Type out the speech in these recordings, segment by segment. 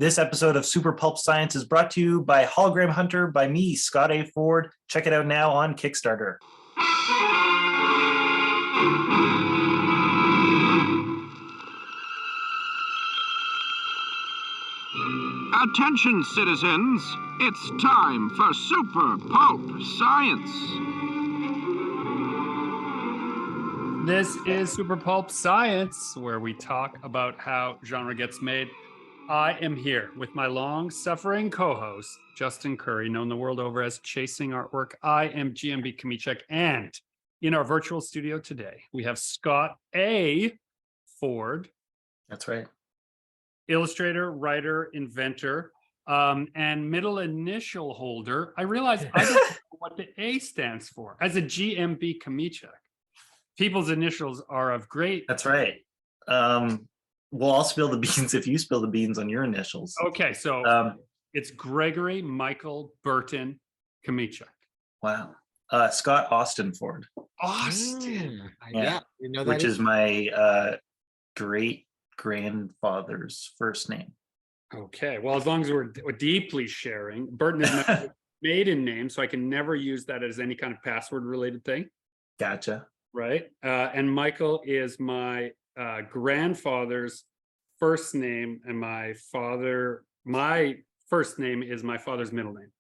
This episode of Super Pulp Science is brought to you by Hologram Hunter by me, Scott A. Ford. Check it out now on Kickstarter. Attention, citizens. It's time for Super Pulp Science. This is Super Pulp Science, where we talk about how genre gets made. I am here with my long-suffering co-host, Justin Curry, known the world over as Chasing Artwork. I am GMB Kamichek, and in our virtual studio today, we have Scott A. Ford. That's right. Illustrator, writer, inventor, and middle initial holder. I realize I don't know what the A stands for. As a GMB Kamichek, people's initials are of great. That's right. Well, I'll spill the beans if you spill the beans on your initials. Okay, so it's Gregory Michael Burton Kamichek. Wow. Scott Austin Ford. Austin. Yeah. You know that Which is my great grandfather's first name. Okay, well, as long as we're deeply sharing, Burton is my maiden name, so I can never use that as any kind of password related thing. Gotcha. Right. And Michael is my grandfather's first name, and my first name is my father's middle name.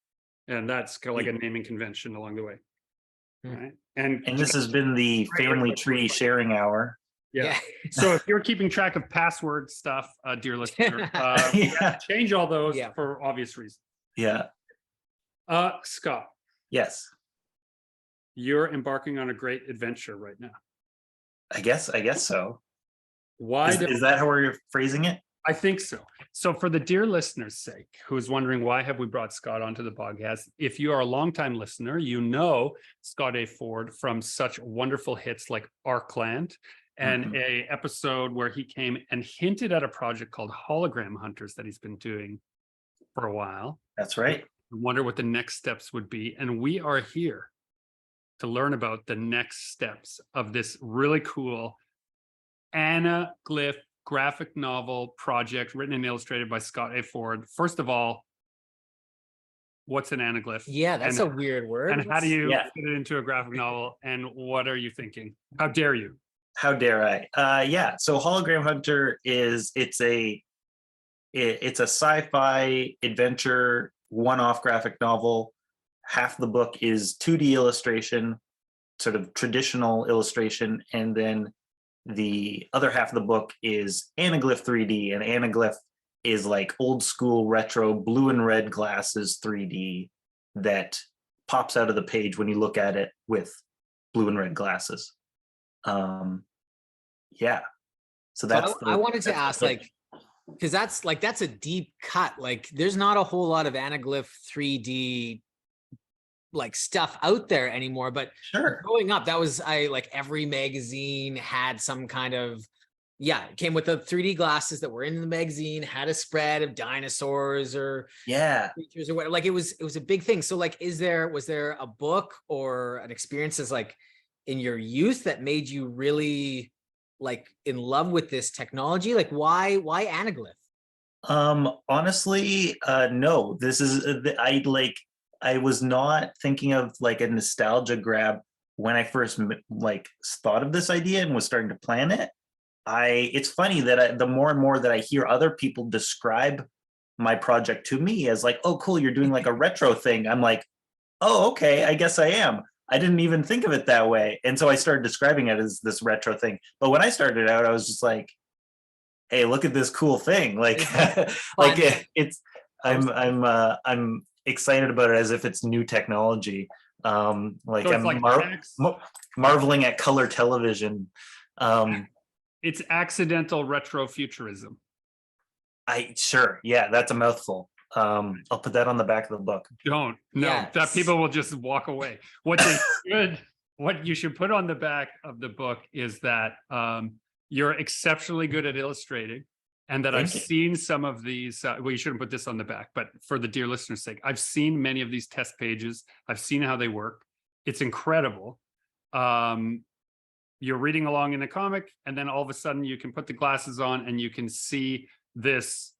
And that's kind of like a naming convention along the way. Right. And this has been the family tree sharing hour. Yeah. So if you're keeping track of password stuff, dear listener, we have to change all those for obvious reasons. Yeah. Scott. Yes. You're embarking on a great adventure right now. I guess so. Why is that how we're phrasing it? I think so. So for the dear listener's sake, who's wondering why have we brought Scott onto the podcast, if you are a longtime listener, you know Scott A. Ford from such wonderful hits like Arkland and a episode where he came and hinted at a project called Hologram Hunters that he's been doing for a while. That's right. I wonder what the next steps would be. And we are here to learn about the next steps of this really cool anaglyph graphic novel project written and illustrated by Scott A. Ford. First of all, what's an anaglyph? Yeah, that's a weird word. And how do you fit it into a graphic novel? And what are you thinking? How dare you? How dare I? So Hologram Hunter it's a sci-fi adventure one-off graphic novel. Half the book is 2D illustration, sort of traditional illustration, and then the other half of the book is anaglyph 3D, and anaglyph is like old school retro blue and red glasses 3D that pops out of the page when you look at it with blue and red glasses. So that's I wanted to ask, because that's a deep cut. Like there's not a whole lot of anaglyph 3D like stuff out there anymore, but sure, growing up, that was every magazine had some kind of it came with the 3D glasses that were in the magazine, had a spread of dinosaurs or creatures or whatever. Like it was a big thing. So was there a book or an experience as in your youth that made you really in love with this technology? Like why anaglyph? Honestly, no. This is I was not thinking of a nostalgia grab when I first thought of this idea and was starting to plan it. It's funny that the more and more that I hear other people describe my project to me as oh, cool, you're doing a retro thing. I'm like, oh, okay, I guess I am. I didn't even think of it that way. And so I started describing it as this retro thing. But when I started out, I was just like, hey, look at this cool thing. I'm excited about it as if it's new technology. I'm marveling at color television. It's accidental retrofuturism. That's a mouthful. I'll put that on the back of the book. Don't. No, that people will just walk away. What you should put on the back of the book is that you're exceptionally good at illustrating. And that I've seen some of these, you shouldn't put this on the back, but for the dear listener's sake, I've seen many of these test pages. I've seen how they work. It's incredible. You're reading along in a comic, and then all of a sudden you can put the glasses on and you can see this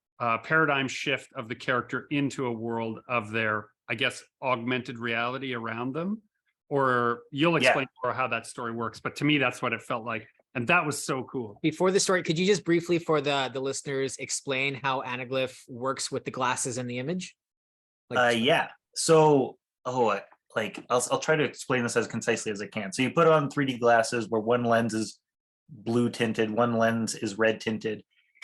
paradigm shift of the character into a world of their, I guess, augmented reality around them. Or you'll explain more how that story works. But to me, that's what it felt like. And that was so cool. Before the story, could you just briefly for the listeners explain how Anaglyph works with the glasses and the image? Yeah. So, I'll try to explain this as concisely as I can. So you put on 3D glasses where one lens is blue tinted, one lens is red tinted,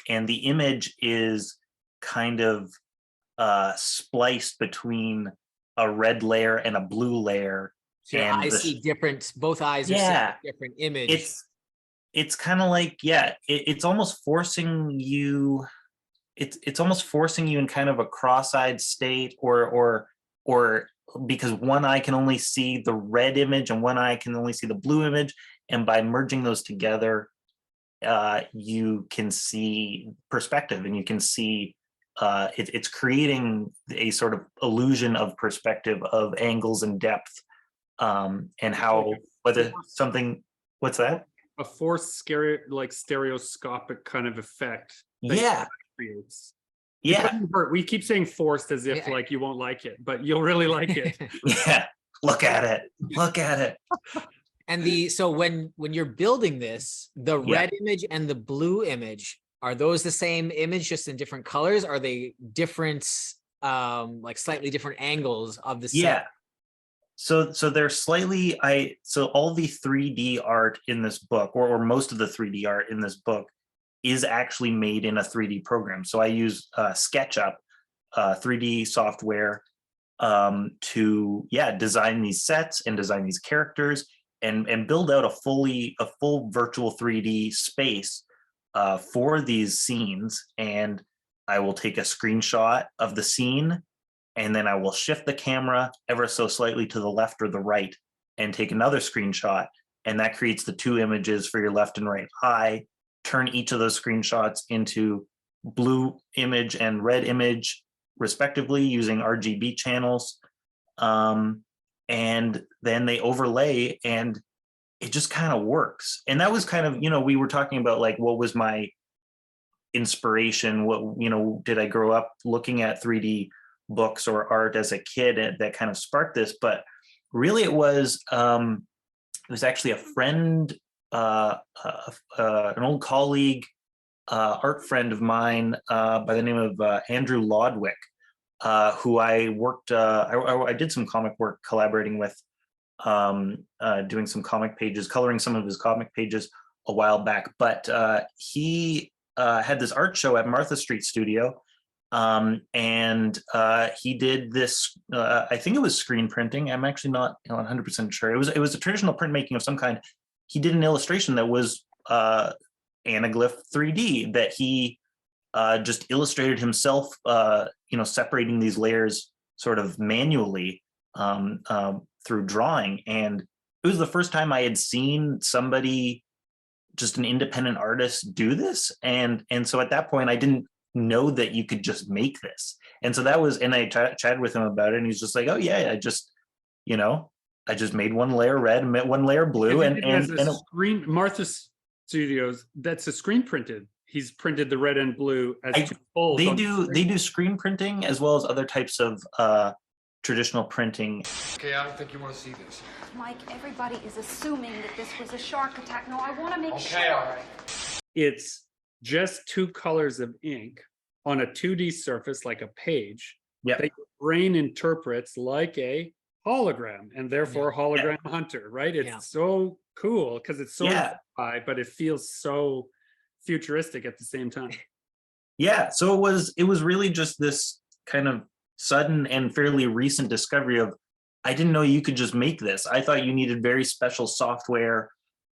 and the image is kind of spliced between a red layer and a blue layer. So your eyes see different, both eyes are seeing a different image. It's kind of like, it's almost forcing you, it's almost forcing you in kind of a cross-eyed state, or because one eye can only see the red image and one eye can only see the blue image. And by merging those together, you can see perspective, and you can see it's creating a sort of illusion of perspective, of angles and depth, and how whether something, what's that? A forced stereoscopic kind of effect. Creates. We keep saying forced as if like you won't like it, but you'll really like it. Look at it. And so when you're building this, the red image and the blue image, are those the same image just in different colors? Are they different, like slightly different angles of the set? So they're slightly, so all the 3D art in this book, or most of the 3D art in this book, is actually made in a 3D program. So I use SketchUp 3D software to design these sets and design these characters and build out a full virtual 3D space for these scenes. And I will take a screenshot of the scene, and then I will shift the camera ever so slightly to the left or the right and take another screenshot. And that creates the two images for your left and right eye. Turn each of those screenshots into blue image and red image, respectively, using RGB channels. And then they overlay, and it just kind of works. And that was kind of, we were talking about like, what was my inspiration? What, did I grow up looking at 3D books or art as a kid that kind of sparked this? But really it was actually a friend, an old colleague, art friend of mine by the name of Andrew Lodwick, who I worked, I did some comic work collaborating with, doing some comic pages, coloring some of his comic pages a while back. But he had this art show at Martha Street Studio, and he did this, I think it was screen printing. I'm actually not 100% sure. It was a traditional printmaking of some kind. He did an illustration that was Anaglyph 3D that he just illustrated himself, separating these layers sort of manually through drawing. And it was the first time I had seen somebody, just an independent artist, do this. And so at that point, I didn't know that you could just make this. And so that was, and I chatted with him about it, and he's just like, oh yeah, I just made one layer red and one layer blue. Martha Studios, that's a screen printed. He's printed the red and blue as two folds. They do screen printing as well as other types of traditional printing. Okay, I don't think you want to see this. Mike, everybody is assuming that this was a shark attack. No, I want to make sure. Okay, all right. It's just two colors of ink on a 2D surface, like a page, that your brain interprets like a hologram, and therefore Hologram Hunter, right? It's so cool because it's so high, but it feels so futuristic at the same time. So it was really just this kind of sudden and fairly recent discovery of, I didn't know you could just make this. I thought you needed very special software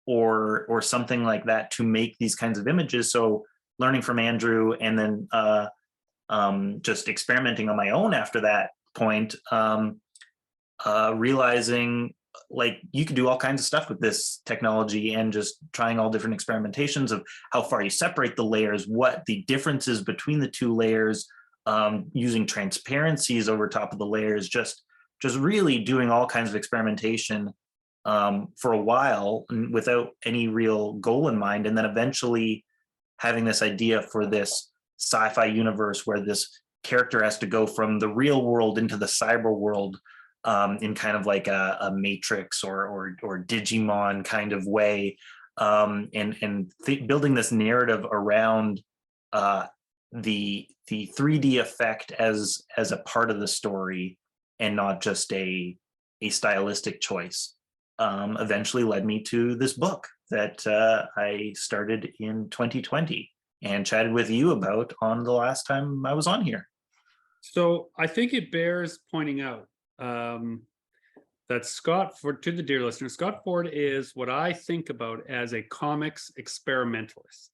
or something like that to make these kinds of images. So learning from Andrew, and then just experimenting on my own after that point, realizing like you could do all kinds of stuff with this technology, and just trying all different experimentations of how far you separate the layers, what the differences between the two layers, using transparencies over top of the layers, just really doing all kinds of experimentation for a while without any real goal in mind. And then eventually having this idea for this sci-fi universe where this character has to go from the real world into the cyber world, in kind of like a Matrix or Digimon kind of way, and building this narrative around the 3D effect as a part of the story and not just a stylistic choice, eventually led me to this book that I started in 2020 and chatted with you about on the last time I was on here. So I think it bears pointing out that Scott Ford, to the dear listener, Scott Ford is what I think about as a comics experimentalist.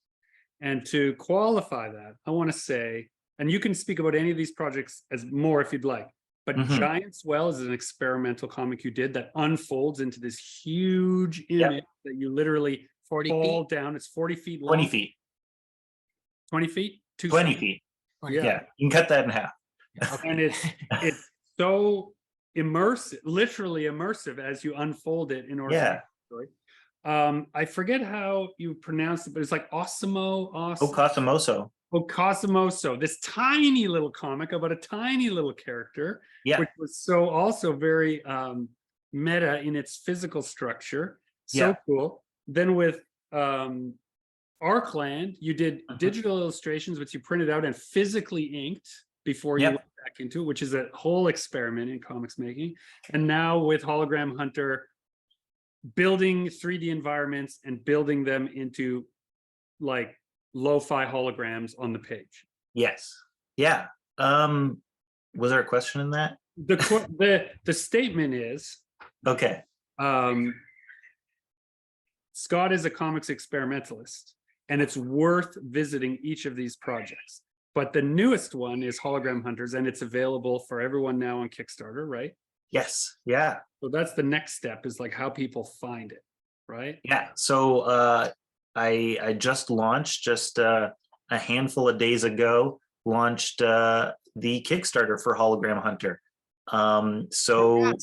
And to qualify that, I want to say, and you can speak about any of these projects as more if you'd like, but Giant's Well is an experimental comic you did that unfolds into this huge image that you literally 40 fall feet. down. It's 40 feet long. 20 feet. 20 feet? 20 feet. 20 Yeah, you can cut that in half. And it's so immersive, literally immersive as you unfold it in order to tell the story. I forget how you pronounce it, but it's like Okasamoso. Okasamoso, this tiny little comic about a tiny little character, which was so also very meta in its physical structure. So cool. Then with Arkland, you did digital illustrations, which you printed out and physically inked before you went back into it, which is a whole experiment in comics making. And now with Hologram Hunter, building 3D environments and building them into like lo-fi holograms on the page. Yes. Yeah. Was there a question in that? The statement is, okay. Scott is a comics experimentalist, and it's worth visiting each of these projects. But the newest one is Hologram Hunters, and it's available for everyone now on Kickstarter, right? Yes. Yeah. So that's the next step, is like how people find it, right? Yeah. So I just launched a handful of days ago, launched the Kickstarter for Hologram Hunter. So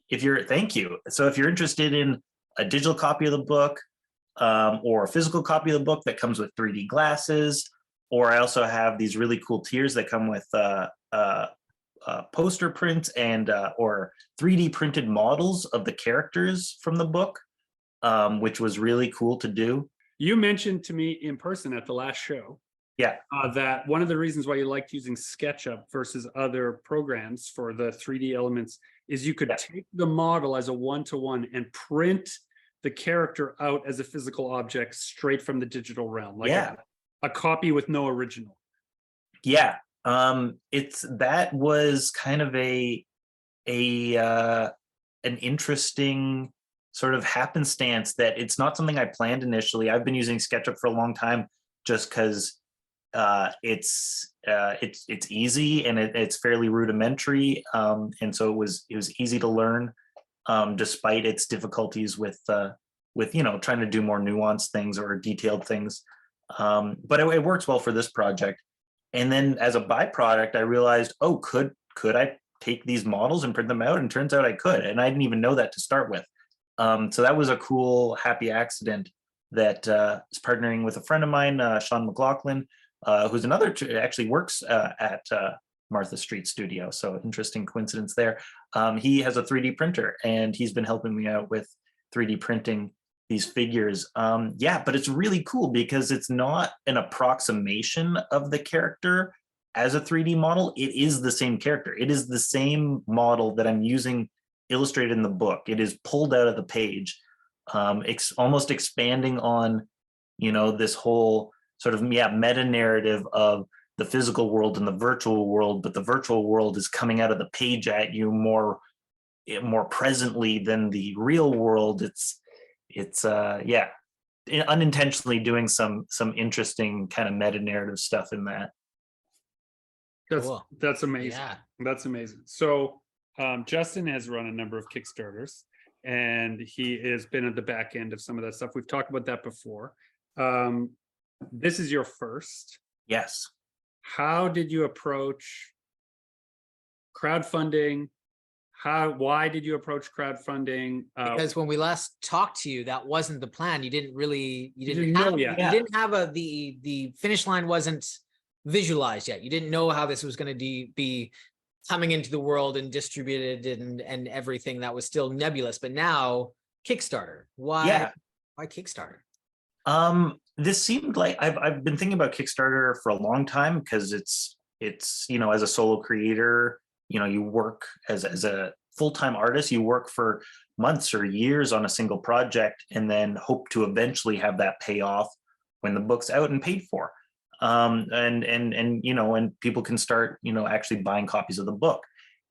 if you're, thank you. So if you're interested in a digital copy of the book, or a physical copy of the book that comes with 3D glasses, or I also have these really cool tiers that come with poster prints and or 3D printed models of the characters from the book, which was really cool to do. You mentioned to me in person at the last show, that one of the reasons why you liked using SketchUp versus other programs for the 3D elements is you could take the model as a one-to-one and print the character out as a physical object straight from the digital realm, like a copy with no original. Yeah, that was kind of an interesting sort of happenstance that it's not something I planned initially. I've been using SketchUp for a long time just because it's easy and it's fairly rudimentary, and so it was easy to learn, despite its difficulties with trying to do more nuanced things or detailed things. But it works well for this project. And then as a byproduct, I realized, oh, could I take these models and print them out? And turns out I could, and I didn't even know that to start with. So that was a cool, happy accident that is partnering with a friend of mine, Sean McLaughlin, who's another, actually works at Martha Street Studio. So interesting coincidence there. He has a 3D printer, and he's been helping me out with 3D printing these figures. But it's really cool because it's not an approximation of the character as a 3D model. It is the same character. It is the same model that I'm using illustrated in the book. It is pulled out of the page, almost expanding on, this whole sort of meta narrative of the physical world and the virtual world, but the virtual world is coming out of the page at you more presently than the real world. It's unintentionally doing some interesting kind of meta narrative stuff in that. That's amazing. That's amazing. So Justin has run a number of Kickstarters, and he has been at the back end of some of that stuff. We've talked about that before. This is your first. Yes. How did you approach crowdfunding? Why did you approach crowdfunding? Because when we last talked to you, that wasn't the plan. You didn't have the finish line wasn't visualized yet. You didn't know how this was going to be coming into the world and distributed and everything. That was still nebulous. But now Kickstarter. Why Kickstarter? This seemed like I've been thinking about Kickstarter for a long time, because it's as a solo creator, you work as a full-time artist, you work for months or years on a single project and then hope to eventually have that pay off when the book's out and paid for. And people can start, actually buying copies of the book.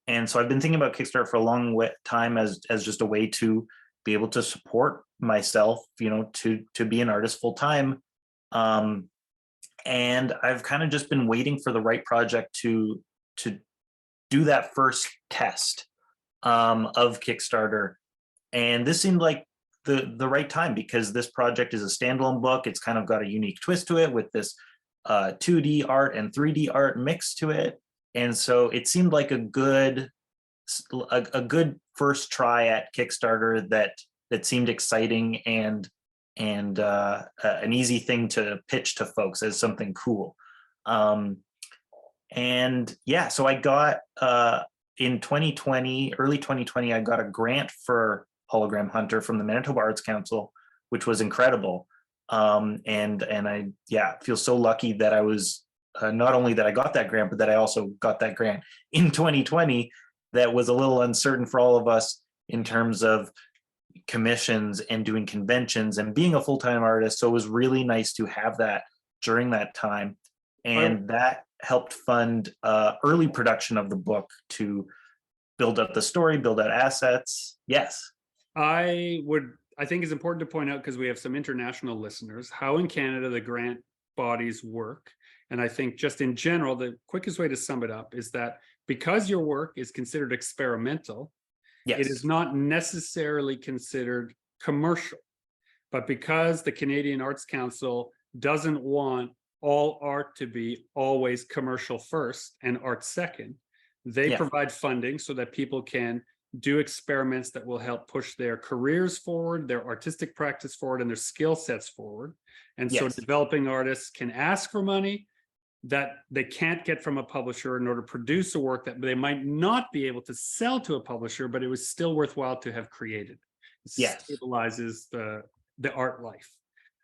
And so I've been thinking about Kickstarter for a long time as just a way to be able to support myself, to be an artist full time. And I've kind of just been waiting for the right project to do that first test of Kickstarter. And this seemed like the right time, because this project is a standalone book. It's kind of got a unique twist to it with this 2D art and 3D art mixed to it. And so it seemed like a good first try at Kickstarter that seemed exciting and an easy thing to pitch to folks as something cool. And yeah, so I got in 2020, early 2020, I got a grant for Hologram Hunter from the Manitoba Arts Council, which was incredible. And I feel so lucky that I was not only that I got that grant, but that I also got that grant in 2020. That was a little uncertain for all of us in terms of commissions and doing conventions and being a full-time artist. So it was really nice to have that during that time. And that helped fund early production of the book to build up the story, build out assets. Yes. I think it's important to point out, because we have some international listeners, how in Canada the grant bodies work. And I think just in general, the quickest way to sum it up is that because your work is considered experimental, yes, it is not necessarily considered commercial. But because the Canadian Arts Council doesn't want all art to be always commercial first and art second, they provide funding so that people can do experiments that will help push their careers forward, their artistic practice forward, and their skill sets forward. And so developing artists can ask for money that they can't get from a publisher in order to produce a work that they might not be able to sell to a publisher, but it was still worthwhile to have created. It stabilizes the art life.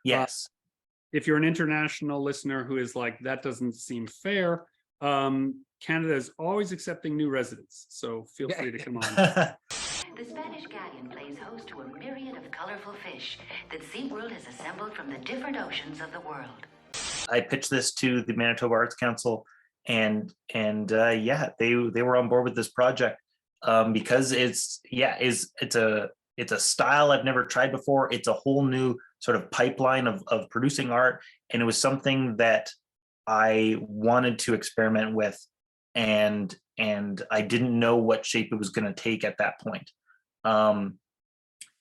Yes. If you're an international listener who is like, that doesn't seem fair, Canada is always accepting new residents, so feel free to come on. The Spanish galleon plays host to a myriad of colorful fish that SeaWorld has assembled from the different oceans of the world. I pitched this to the Manitoba Arts Council, and they were on board with this project because it's a style I've never tried before. It's a whole new sort of pipeline of producing art, and it was something that I wanted to experiment with, and I didn't know what shape it was going to take at that point.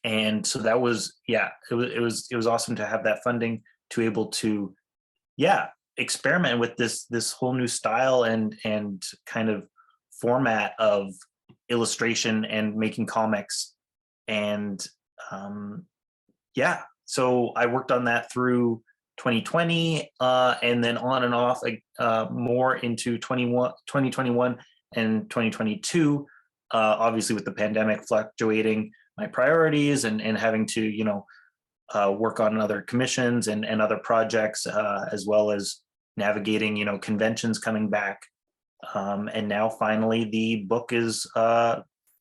And so that was it was awesome to have that funding to able to experiment with this whole new style and kind of format of illustration and making comics. And so I worked on that through 2020 and then on and off more into 2021 and 2022, obviously with the pandemic fluctuating my priorities and having to work on other commissions and other projects, as well as navigating conventions coming back, and now finally the book is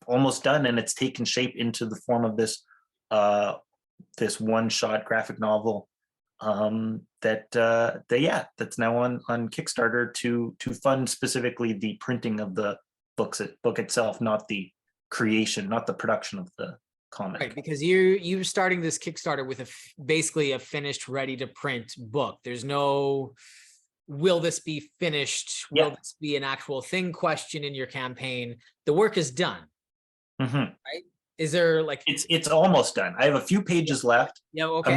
almost done, and it's taken shape into the form of this one-shot graphic novel that's now on Kickstarter to fund specifically the printing of the book itself, not the creation, not the production of the comic. Right, because you're starting this Kickstarter with basically a finished, ready to print book. There's no, will this be finished? Will this be an actual thing question in your campaign? The work is done. Mm-hmm. Right? Is there like it's almost done. I have a few pages left. Yeah, okay.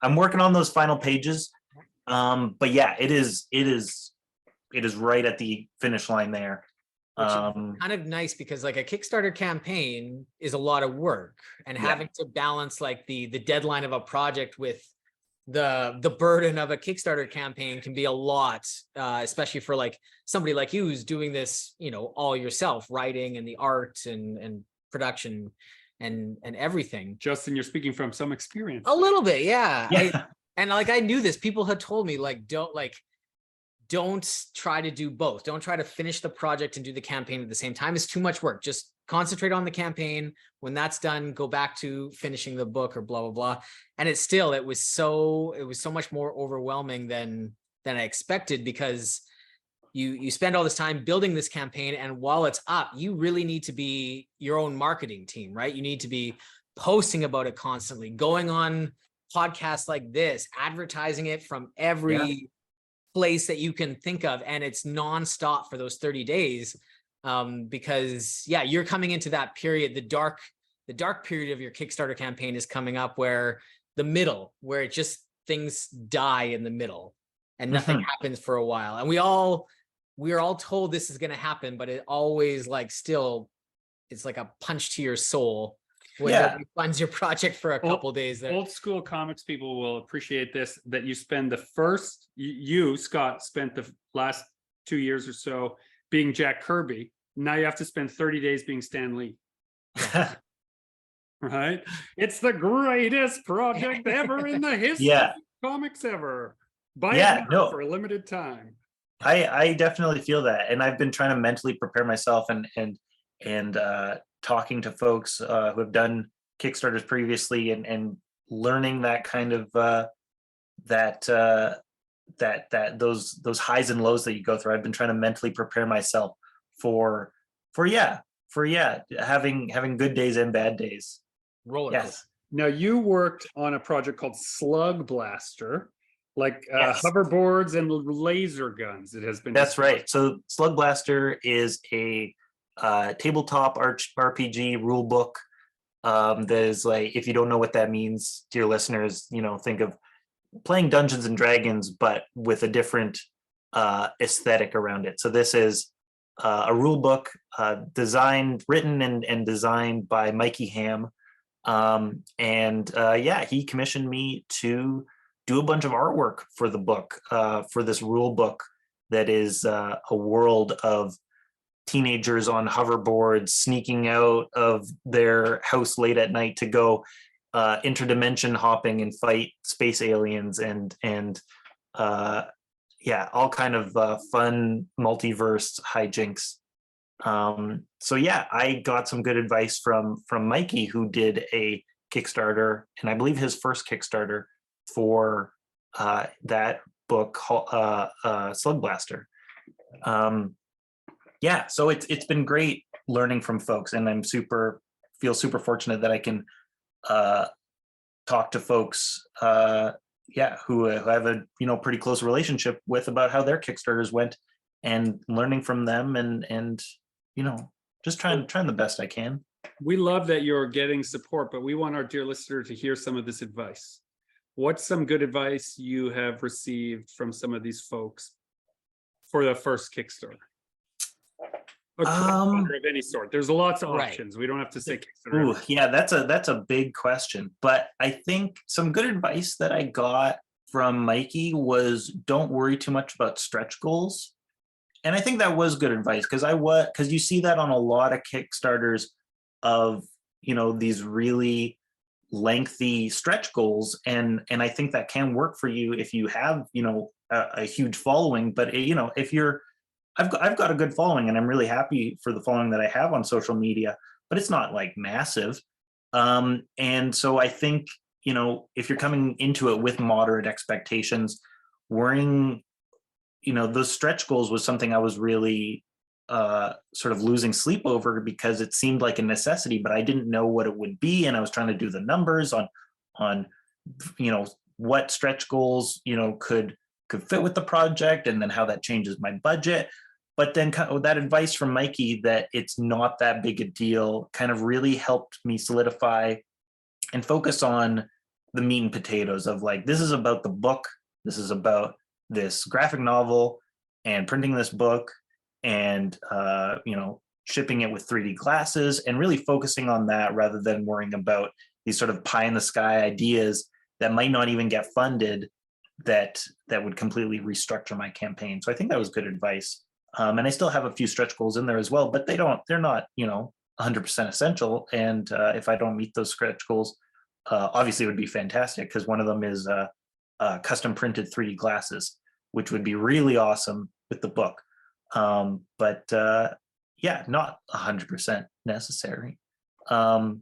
I'm working on those final pages. But yeah, it is right at the finish line there. Which is kind of nice because like a Kickstarter campaign is a lot of work, and having to balance like the deadline of a project with the burden of a Kickstarter campaign can be a lot, especially for like somebody like you who's doing this, you know, all yourself, writing and the art and production and everything. Justin, you're speaking from some experience. A little bit, yeah. Yeah. And like I knew this. People had told me like don't try to do both. Don't try to finish the project and do the campaign at the same time. It's too much work. Just concentrate on the campaign. When that's done, go back to finishing the book or blah, blah, blah. And it was so much more overwhelming than I expected, because you spend all this time building this campaign, and while it's up, you really need to be your own marketing team, right? You need to be posting about it constantly, going on podcasts like this, advertising it from every place that you can think of, and it's nonstop for those 30 days. Because you're coming into that period, the dark period of your Kickstarter campaign is coming up, where it just things die in the middle and nothing happens for a while. And we're all told this is going to happen, but it always it's like a punch to your soul when nobody funds your project for a couple days there. Old school comics people will appreciate this, that you spend Scott, spent the last 2 years or so being Jack Kirby. Now you have to spend 30 days being Stan Lee. Right? It's the greatest project ever in the history of comics ever. Buy it now for a limited time. I definitely feel that. And I've been trying to mentally prepare myself and talking to folks who have done Kickstarters previously and learning that kind of those highs and lows that you go through. I've been trying to mentally prepare myself for having good days and bad days. Yes. Now you worked on a project called Slug Blaster, like hoverboards and laser guns. It has been. That's right. So Slug Blaster is a tabletop RPG rule book. That is, like, if you don't know what that means, dear listeners, think of playing Dungeons and Dragons, but with a different aesthetic around it. So this is a rule book written and designed by Mikey Ham. He commissioned me to do a bunch of artwork for the book, for this rule book that is a world of teenagers on hoverboards sneaking out of their house late at night to go interdimension hopping and fight space aliens and all kind of fun multiverse hijinks. I got some good advice from Mikey, who did a Kickstarter, and I believe his first Kickstarter for that book, Slug Blaster. So it's been great learning from folks, and I'm feel super fortunate that I can talk to folks who have a pretty close relationship with about how their Kickstarters went, and learning from them and just trying the best I can. We love that you're getting support, but we want our dear listener to hear some of this advice. What's some good advice you have received from some of these folks for the first Kickstarter? Of any sort. There's lots of options. We don't have to say Kickstarter. Ooh, yeah, that's a big question. But I think some good advice that I got from Mikey don't worry too much about stretch goals. And I think that was good advice, because you see that on a lot of Kickstarters of, these really lengthy stretch goals. And I think that can work for you if you have, a huge following. But, I've got a good following, and I'm really happy for the following that I have on social media, but it's not like massive. And so I think, if you're coming into it with moderate expectations, worrying, those stretch goals was something I was really sort of losing sleep over, because it seemed like a necessity, but I didn't know what it would be. And I was trying to do the numbers on what stretch goals, could fit with the project, and then how that changes my budget. But then that advice from Mikey that it's not that big a deal kind of really helped me solidify and focus on the meat and potatoes of, like, this is about the book. This is about this graphic novel and printing this book and, shipping it with 3D glasses, and really focusing on that rather than worrying about these sort of pie in the sky ideas that might not even get funded that would completely restructure my campaign. So I think that was good advice. And I still have a few stretch goals in there as well, but they're not, 100% essential. And if I don't meet those stretch goals, obviously it would be fantastic, because one of them is custom printed 3D glasses, which would be really awesome with the book. But yeah, not 100% necessary. And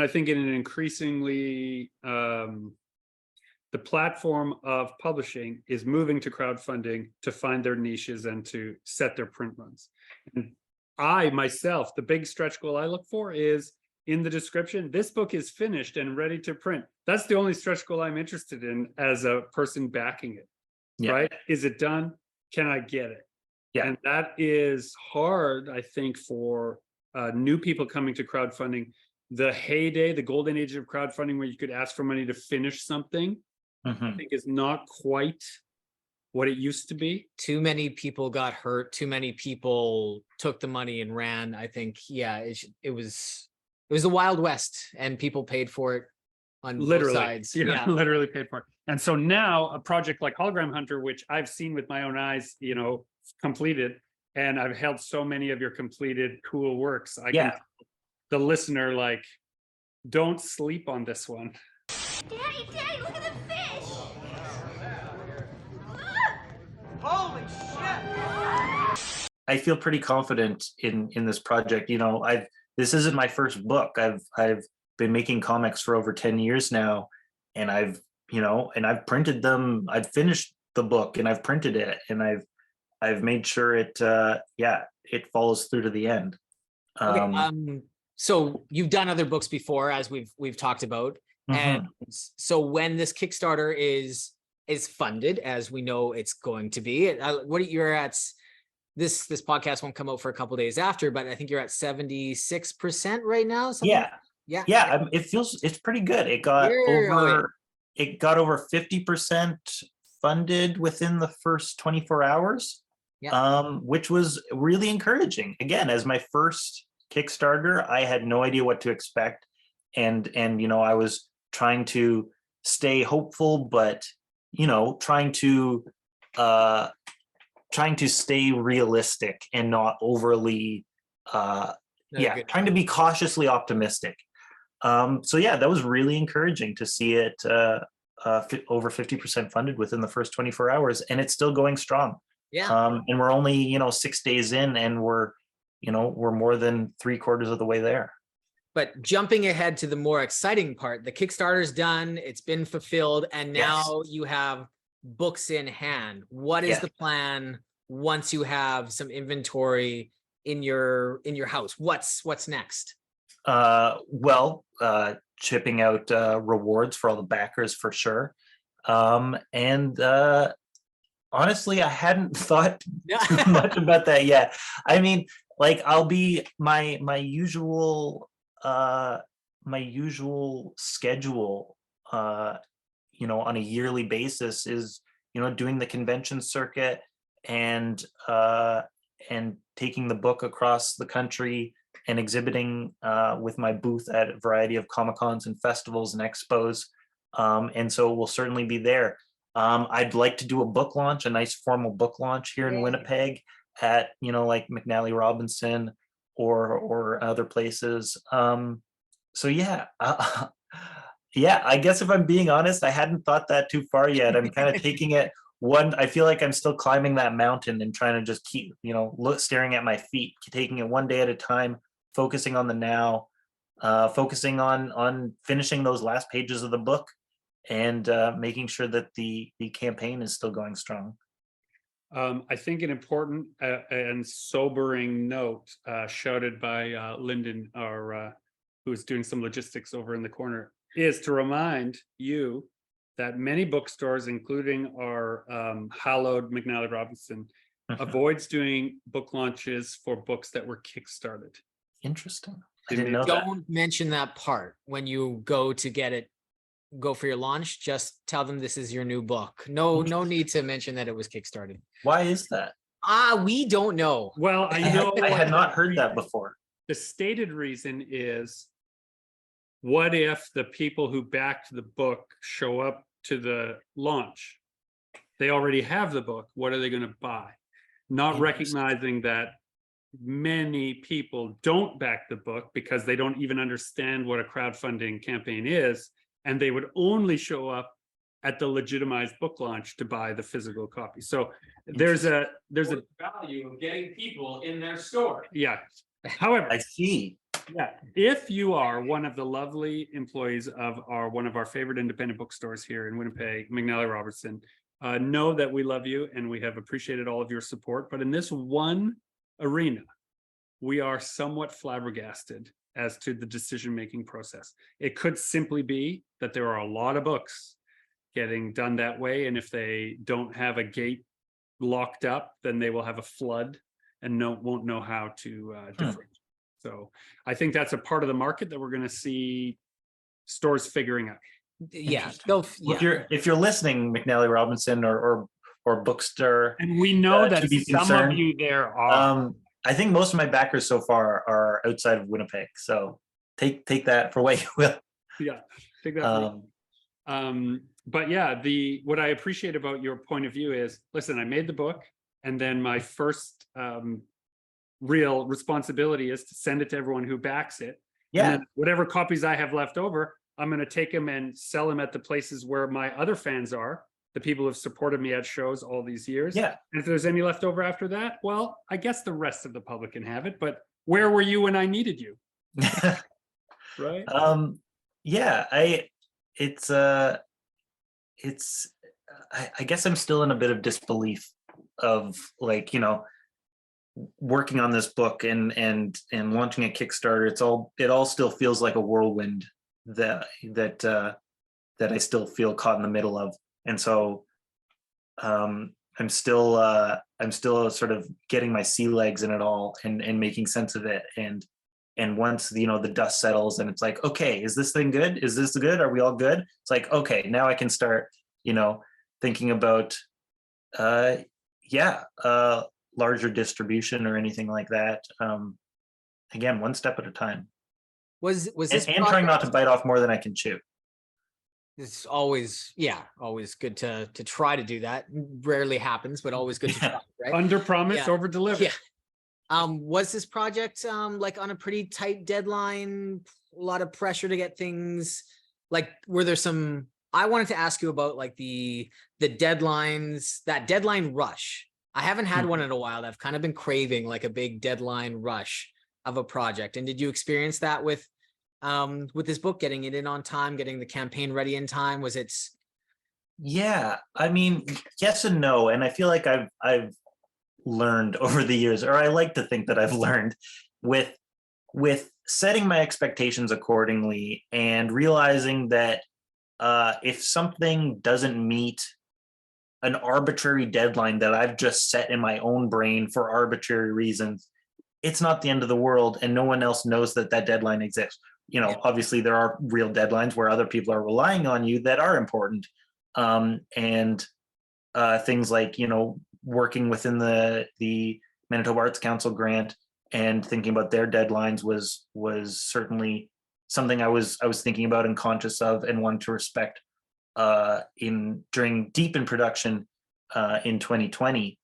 I think in an increasingly the platform of publishing is moving to crowdfunding to find their niches and to set their print runs. And I myself, the big stretch goal I look for is in the description, this book is finished and ready to print. That's the only stretch goal I'm interested in as a person backing it. Yeah. Right? Is it done? Can I get it? Yeah. And that is hard, I think, for new people coming to crowdfunding. The heyday, the golden age of crowdfunding, where you could ask for money to finish something, I think is not quite what it used to be. Too many people got hurt. Too many people took the money and ran. I think, yeah, it was the Wild West, and people paid for it on Literally, both sides. yeah, literally paid for it. And so now a project like Hologram Hunter, which I've seen with my own eyes, completed, and I've held so many of your completed cool works. I can tell the listener, like, don't sleep on this one. Daddy, look at the fish! Holy shit! I feel pretty confident in this project. This isn't my first book. I've been making comics for over 10 years now, and I've printed them. I've finished the book and I've printed it, and I've made sure it follows through to the end. So you've done other books before, as we've talked about. And so when this Kickstarter is funded, as we know it's going to be, what you're at, this podcast won't come out for a couple days after, but I think you're at 76% right now. Yeah. It's pretty good. It got over 50% funded within the first 24 hours, which was really encouraging. Again, as my first Kickstarter, I had no idea what to expect, and I was trying to stay hopeful, but trying to stay realistic and not overly trying to be cautiously optimistic. So yeah, that was really encouraging to see it over 50% funded within the first 24 hours, and it's still going strong. And we're only 6 days in, and we're more than 3/4 of the way there. But jumping ahead to the more exciting part, the Kickstarter's done, it's been fulfilled, and now you have books in hand. What is the plan once you have some inventory in your house? What's next? Chipping out rewards for all the backers for sure. And honestly, I hadn't thought too much about that yet. I mean, like, I'll be my usual schedule on a yearly basis is doing the convention circuit and taking the book across the country and exhibiting with my booth at a variety of Comic-Cons and festivals and expos, and so we'll certainly be there. I'd like to do a book launch, a nice formal book launch here in Winnipeg at like McNally Robinson or other places. So yeah, I guess if I'm being honest, I hadn't thought that too far yet. I'm kind of taking it I feel like I'm still climbing that mountain and trying to just keep, staring at my feet, taking it one day at a time, focusing on the now, focusing on finishing those last pages of the book, and making sure that the campaign is still going strong. I think an important and sobering note shouted by Lyndon, who's doing some logistics over in the corner, is to remind you that many bookstores, including our hallowed McNally Robinson, avoids doing book launches for books that were Kickstarted. Interesting. I didn't know that. Don't mention that part when you go to get it. Go for your launch. Just tell them this is your new book. No need to mention that it was Kickstarted. Why is that? We don't know. Well, I had not heard that before. The stated reason is what if the people who backed the book show up to the launch? They already have the book. What are they going to buy? Not recognizing that many people don't back the book because they don't even understand what a crowdfunding campaign is, and they would only show up at the legitimized book launch to buy the physical copy. So there's a value of getting people in their store. Yeah. However, I see. Yeah, if you are one of the lovely employees of one of our favorite independent bookstores here in Winnipeg, McNally Robertson, know that we love you and we have appreciated all of your support. But in this one arena, we are somewhat flabbergasted as to the decision-making process. It could simply be that there are a lot of books getting done that way, and if they don't have a gate locked up, then they will have a flood and won't know how to differentiate. So I think that's a part of the market that we're going to see stores figuring out. Yeah. If you're listening, McNally Robinson or Bookstore, and we know that some concerned, of you there are. I think most of my backers so far are outside of Winnipeg, so take that for what you will. Yeah, take that. But yeah, what I appreciate about your point of view is, listen, I made the book, and then my first real responsibility is to send it to everyone who backs it. Yeah. And then whatever copies I have left over, I'm going to take them and sell them at the places where my other fans are, the people who have supported me at shows all these years. Yeah. And if there's any left over after that, well, I guess the rest of the public can have it. But where were you when I needed you? Right. Yeah. I guess I'm still in a bit of disbelief of, like, working on this book and launching a Kickstarter. It all still feels like a whirlwind that I still feel caught in the middle of. And so I'm still sort of getting my sea legs in it all and making sense of it. And once the dust settles and it's like, okay, is this thing good? Is this good? Are we all good? It's like, okay, now I can start, thinking about larger distribution or anything like that. Again, one step at a time. Was this and trying not to bite off more than I can chew. It's always good to try to do that. Rarely happens, but always good to try, right? Under promise, over deliver. Yeah. Was this project like on a pretty tight deadline? A lot of pressure to get things, like, were there some? I wanted to ask you about like the deadlines, that deadline rush. I haven't had one in a while. I've kind of been craving like a big deadline rush of a project. And did you experience that with this book, getting it in on time, getting the campaign ready in time? Yeah, I mean, yes and no. And I feel like I've learned over the years, or I like to think that I've learned with setting my expectations accordingly and realizing that if something doesn't meet an arbitrary deadline that I've just set in my own brain for arbitrary reasons, it's not the end of the world, and no one else knows that deadline exists. Obviously there are real deadlines where other people are relying on you that are important. And things like, working within the Manitoba Arts Council grant and thinking about their deadlines was certainly something I was thinking about and conscious of and wanted to respect during deep in production in 2020.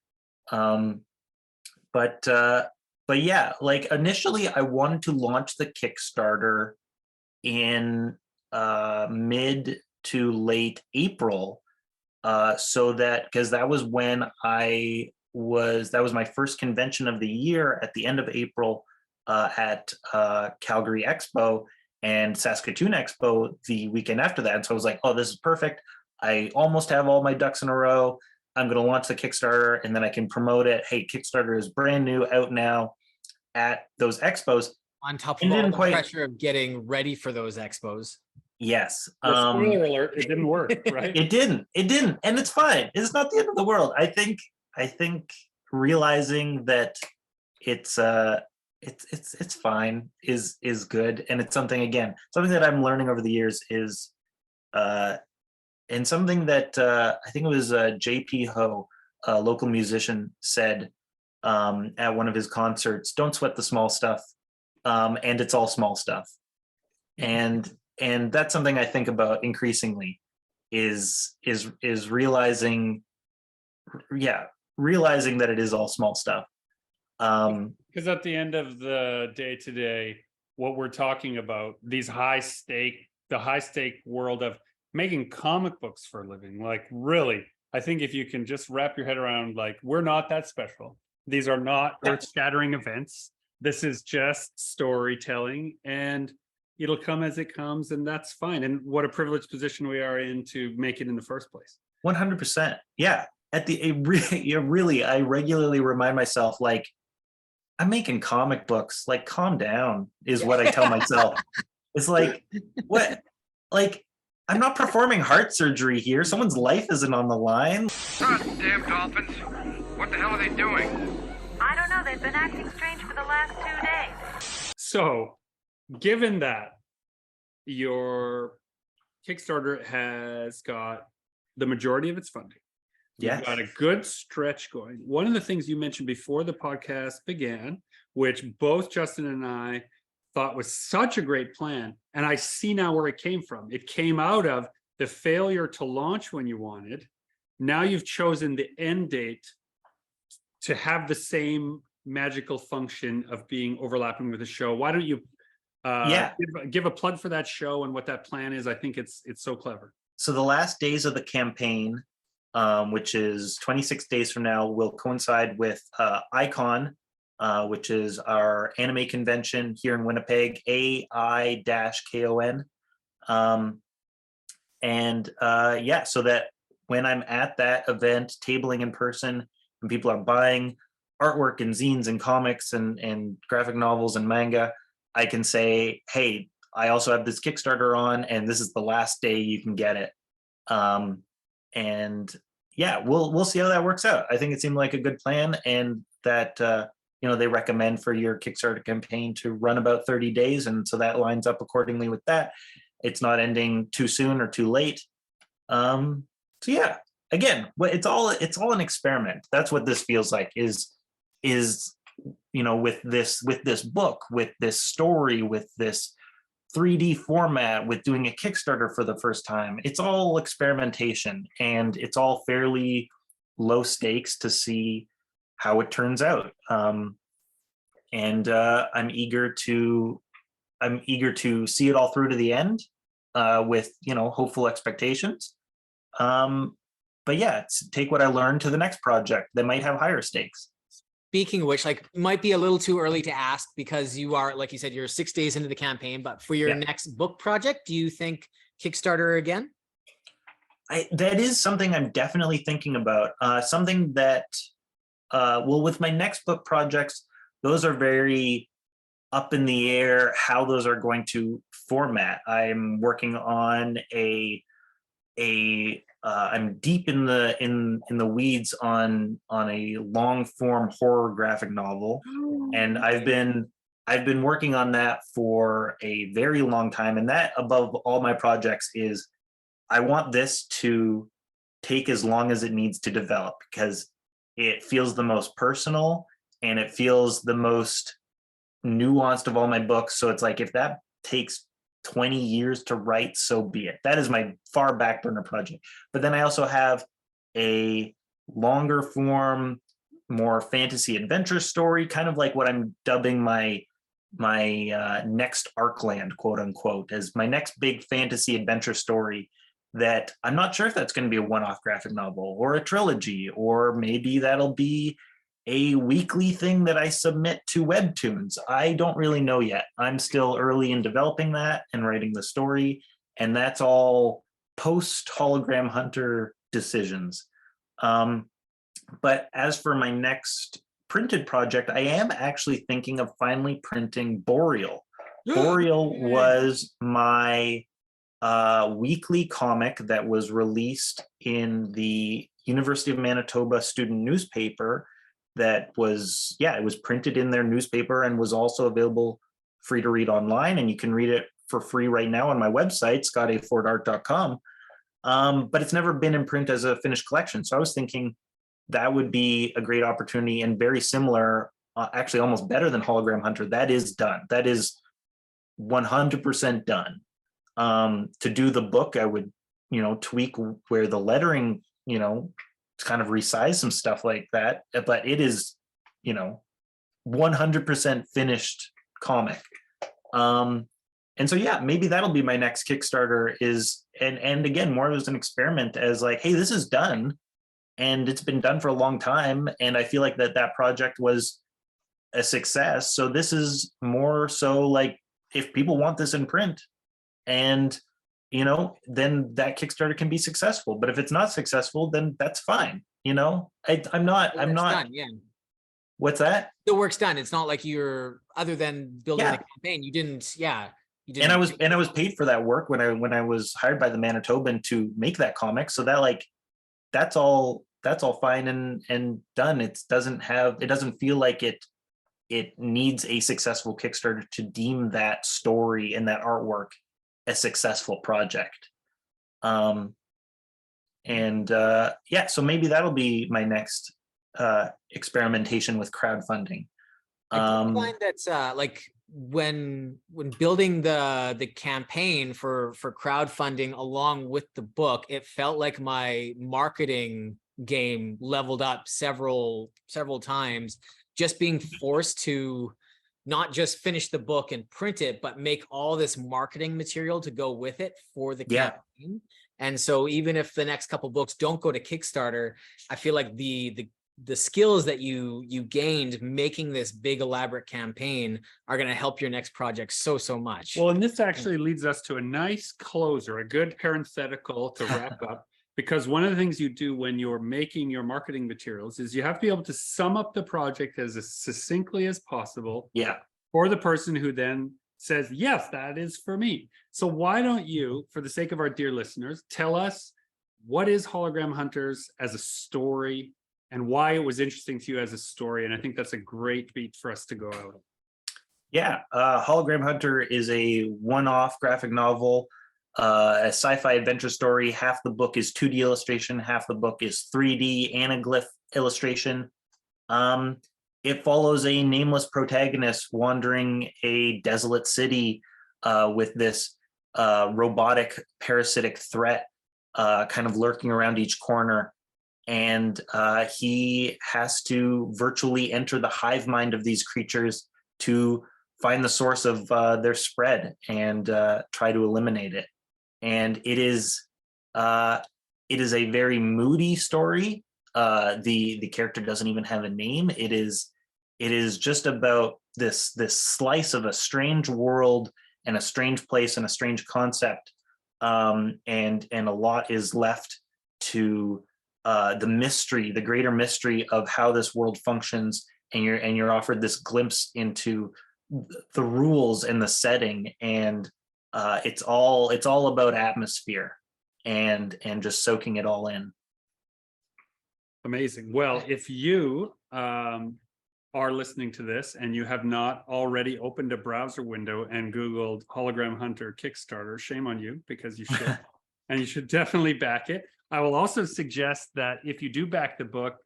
But yeah, like initially I wanted to launch the Kickstarter in mid to late April, because that was when that was my first convention of the year at the end of April at Calgary Expo and Saskatoon Expo the weekend after that. And so I was like, oh, this is perfect. I almost have all my ducks in a row. I'm going to launch the Kickstarter and then I can promote it. Hey, Kickstarter is brand new, out now at those expos. On top of all the pressure of getting ready for those expos. Yes. Spoiler alert, it didn't work, right? It didn't. And it's fine. It's not the end of the world. I think realizing that it's fine is good. And it's something that I'm learning over the years is and something that I think it was JP Ho, a local musician, said at one of his concerts, don't sweat the small stuff. And it's all small stuff. And that's something I think about increasingly is realizing, realizing that it is all small stuff. Because at the end of the day today, what we're talking about, the high stake world of making comic books for a living, like really, I think if you can just wrap your head around, like, we're not that special. These are not earth-shattering events. This is just storytelling, and it'll come as it comes, and that's fine. And what a privileged position we are in to make it in the first place. 100%. Yeah. Really, I regularly remind myself, like, I'm making comic books, like, calm down is what I tell myself. It's like, what? Like, I'm not performing heart surgery here. Someone's life isn't on the line. God damn dolphins. What the hell are they doing? I don't know. They've been acting strange for the last 2 days. So, given that your Kickstarter has got the majority of its funding, you've got a good stretch going. One of the things you mentioned before the podcast began, which both Justin and I thought was such a great plan, and I see now where it came from. It came out of the failure to launch when you wanted. Now you've chosen the end date to have the same magical function of being overlapping with the show. Why don't you give a plug for that show and what that plan is? I think it's so clever. So the last days of the campaign, which is 26 days from now, will coincide with Icon, which is our anime convention here in Winnipeg, AI-KON. So that when I'm at that event, tabling in person, and people are buying artwork and zines and comics and graphic novels and manga, I can say, hey, I also have this Kickstarter on, and this is the last day you can get it. We'll see how that works out. I think it seemed like a good plan, and that they recommend for your Kickstarter campaign to run about 30 days, and so that lines up accordingly with that. It's not ending too soon or too late. Again, it's all an experiment. That's what this feels like. Is with this book, with this story, with this 3D format, with doing a Kickstarter for the first time. It's all experimentation, and it's all fairly low stakes to see how it turns out. I'm eager to see it all through to the end, with hopeful expectations. Take what I learned to the next project that might have higher stakes. Speaking of which, like, might be a little too early to ask because you are, like you said, you're 6 days into the campaign, but for your next book project, do you think Kickstarter again? That is something I'm definitely thinking about. Something that, with my next book projects, those are very up in the air, how those are going to format. I'm working on I'm deep in the weeds on a long form horror graphic novel, and I've been working on that for a very long time. And that, above all my projects, is I want this to take as long as it needs to develop, because it feels the most personal and it feels the most nuanced of all my books. So it's like, if that takes 20 years to write, so be it. That is my far back burner project. But then I also have a longer form, more fantasy adventure story, kind of like what I'm dubbing my next Arkland, quote unquote, as my next big fantasy adventure story, that I'm not sure if that's going to be a one-off graphic novel or a trilogy, or maybe that'll be a weekly thing that I submit to Webtoons. I don't really know yet. I'm still early in developing that and writing the story, and that's all post Hologram Hunter decisions. But as for my next printed project, I am actually thinking of finally printing Boreal. Boreal was my weekly comic that was released in the University of Manitoba student newspaper. That was, it was printed in their newspaper and was also available free to read online. And you can read it for free right now on my website, scottafordart.com. But it's never been in print as a finished collection. So I was thinking that would be a great opportunity, and very similar, actually almost better than Hologram Hunter. That is done. That is 100% done. To do the book, I would, tweak where the lettering, kind of resize some stuff like that. But it is, 100% finished comic. And so, yeah, maybe that'll be my next Kickstarter and again, more as an experiment as like, hey, this is done and it's been done for a long time. And I feel like that project was a success. So this is more so like, if people want this in print and, then that Kickstarter can be successful. But if it's not successful, then that's fine. I'm not, Done, yeah. What's that? The work's done. It's not like you're, other than building the campaign, you didn't. And I was paid for that work when I was hired by the Manitoban to make that comic. So that like, that's all fine and done. It doesn't feel like it needs a successful Kickstarter to deem that story and that artwork a successful project. So maybe that'll be my next experimentation with crowdfunding. I find that's like when building the campaign for crowdfunding along with the book, it felt like my marketing game leveled up several times, just being forced to not just finish the book and print it, but make all this marketing material to go with it for the campaign. And so even if the next couple books don't go to Kickstarter, I feel like the skills that you gained making this big elaborate campaign are going to help your next project so much. Well, and this actually leads us to a nice closer, a good parenthetical to wrap up, because one of the things you do when you're making your marketing materials is you have to be able to sum up the project as succinctly as possible. Yeah. For the person who then says, yes, that is for me. So why don't you, for the sake of our dear listeners, tell us what is Hologram Hunters as a story and why it was interesting to you as a story. And I think that's a great beat for us to go out. Yeah, Hologram Hunter is a one-off graphic novel, a sci-fi adventure story. Half the book is 2D illustration, half the book is 3D anaglyph illustration. It follows a nameless protagonist wandering a desolate city with this robotic parasitic threat kind of lurking around each corner. And he has to virtually enter the hive mind of these creatures to find the source of their spread and try to eliminate it. And it is a very moody story. The character doesn't even have a name. It is just about this slice of a strange world and a strange place and a strange concept. And a lot is left to the greater mystery of how this world functions, and you're offered this glimpse into the rules and the setting, and it's all about atmosphere and just soaking it all in. Amazing. Well, if you are listening to this and you have not already opened a browser window and Googled Hologram Hunter Kickstarter, shame on you, because you should. And you should definitely back it. I will also suggest that if you do back the book,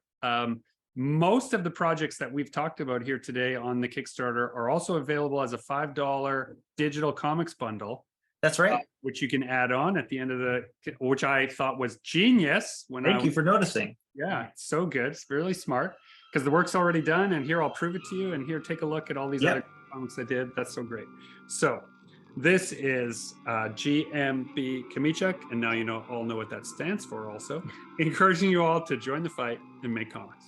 most of the projects that we've talked about here today on the Kickstarter are also available as a $5 digital comics bundle. That's right. Which you can add on at the end of which I thought was genius. Thank you for noticing. Yeah, it's so good. It's really smart because the work's already done. And here, I'll prove it to you. And here, take a look at all these other comics I did. That's so great. So this is GMB Kamichuk, and now you all know what that stands for also, encouraging you all to join the fight and make comics.